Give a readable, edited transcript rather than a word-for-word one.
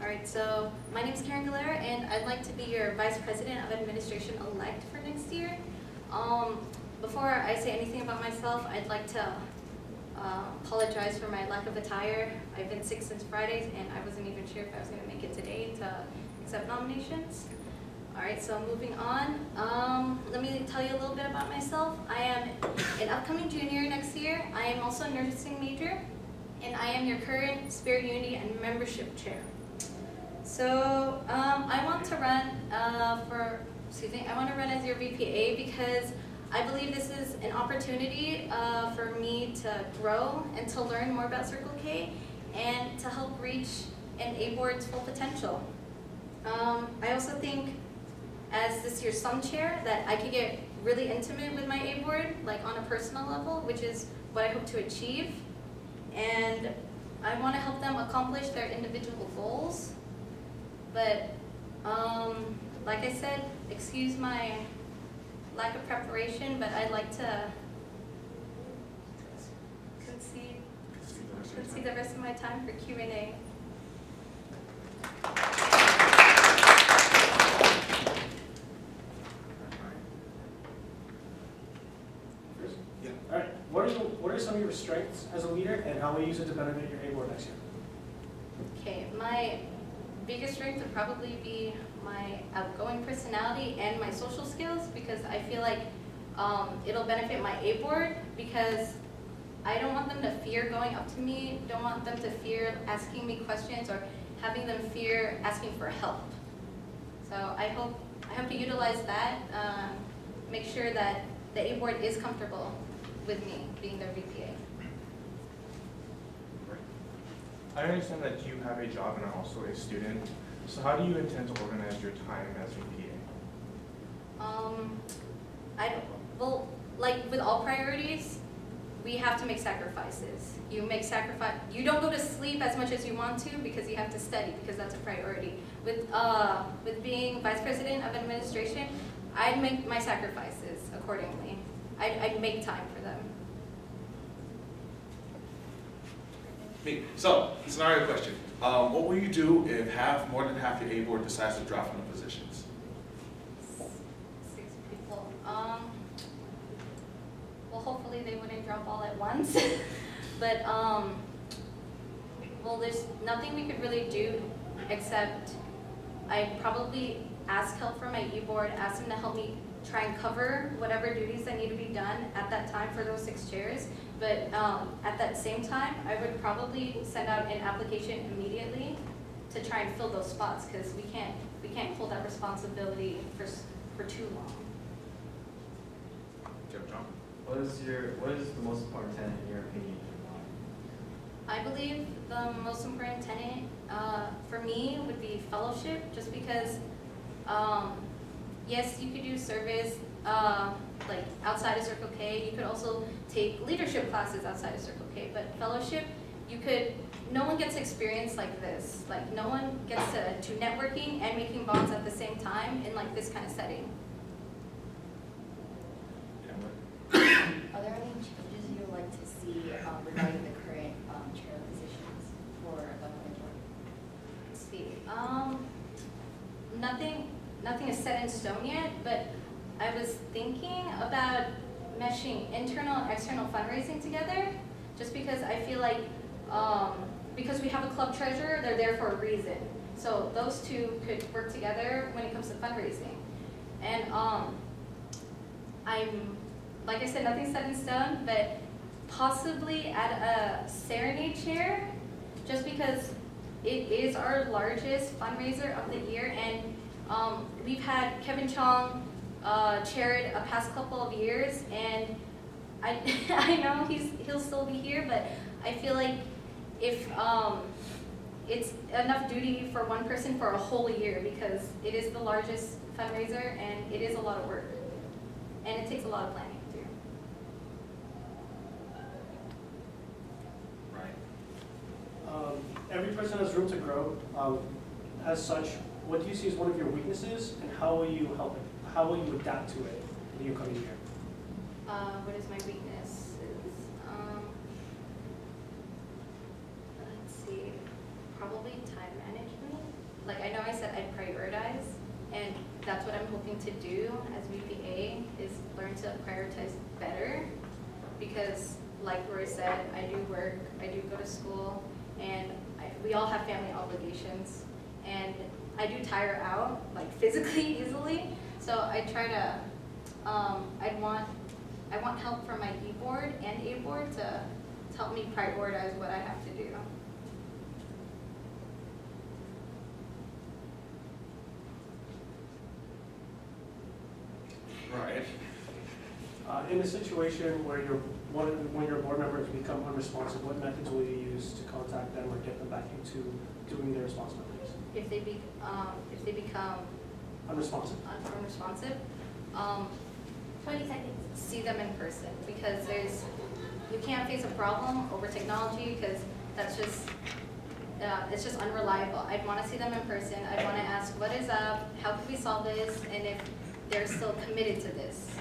Alright, so my name is Galera, and I'd like to be your Vice President of Administration-elect for next year. Before I say anything about myself, I'd like to apologize for my lack of attire. I've been sick since Friday, and I wasn't even sure if I was going to make it today to accept nominations. Alright, so moving on, let me tell you a little bit about myself. I am an upcoming junior next year. I am also a nursing major, and I am your current Spirit Unity and Membership Chair. So I want to run as your VPA because I believe this is an opportunity for me to grow and to learn more about Circle K and to help reach an A board's full potential. I also think as this year's Sum Chair that I could get really intimate with my A board, like on a personal level, which is what I hope to achieve. And I want to help them accomplish their individual goals. But like I said, excuse my lack of preparation, but I'd like to concede the rest of my time for Q&A. Yeah. All right. What are some of your strengths as a leader, and how will you use it to benefit your A board next year? Okay, my biggest strength would probably be my outgoing personality and my social skills, because I feel like it'll benefit my A board, because I don't want them to fear going up to me, don't want them to fear asking me questions or having them fear asking for help. So I hope to utilize that, make sure that the A board is comfortable with me being their VPA. I understand that you have a job and are also a student. So how do you intend to organize your time as VPA? Well, like with all priorities, we have to make sacrifices. You don't go to sleep as much as you want to because you have to study, because that's a priority. With being Vice President of Administration, I'd make my sacrifices accordingly. I'd make time for them. Me. So, scenario question. What will you do if more than half your A board decides to drop from the positions? 6 people. Well, hopefully they wouldn't drop all at once. But, well, there's nothing we could really do except I'd probably ask help from my E board, ask them to help me try and cover whatever duties that need to be done at that time for those 6 chairs. But at that same time, I would probably send out an application immediately to try and fill those spots, because we can't hold that responsibility for too long. John? What is the most important tenet in your opinion? I believe the most important tenet for me would be fellowship, just because yes, you could do service like outside of Circle K. You could also take leadership classes outside of Circle K. But fellowship, no one gets experience like this. Like no one gets to networking and making bonds at the same time in like this kind of setting. Are there any changes you would like to see regarding the current chair positions for the mentor? Let's see. Nothing is set in stone yet, but I was thinking about meshing internal and external fundraising together, just because I feel like because we have a club treasurer, they're there for a reason. So those two could work together when it comes to fundraising. And like I said, nothing's set in stone, but possibly add a serenade chair, just because it is our largest fundraiser of the year, and we've had Kevin Chong chair it a past couple of years, and I know he'll still be here, but I feel like if it's enough duty for one person for a whole year, because it is the largest fundraiser and it is a lot of work, and it takes a lot of planning too. Right. Every person has room to grow. As such, what do you see as one of your weaknesses, and how will you help it? How will you adapt to it in the upcoming year? What is my weakness? Let's see, probably time management. like I know I said I'd prioritize, and that's what I'm hoping to do as VPA, is learn to prioritize better, because like Roy said, I do work, I do go to school, and we all have family obligations, and I do tire out, like physically easily, so I try to, I want help from my E-board and A-board to help me prioritize what I have to do. Right. In a situation where when your board members become unresponsive, what methods will you use to contact them or get them back into doing their responsibilities? If they become Unresponsive. unresponsive, 20 seconds. See them in person, because you can't face a problem over technology, because that's just it's just unreliable. I'd want to see them in person. I'd want to ask, what is up? How can we solve this? And if they're still committed to this.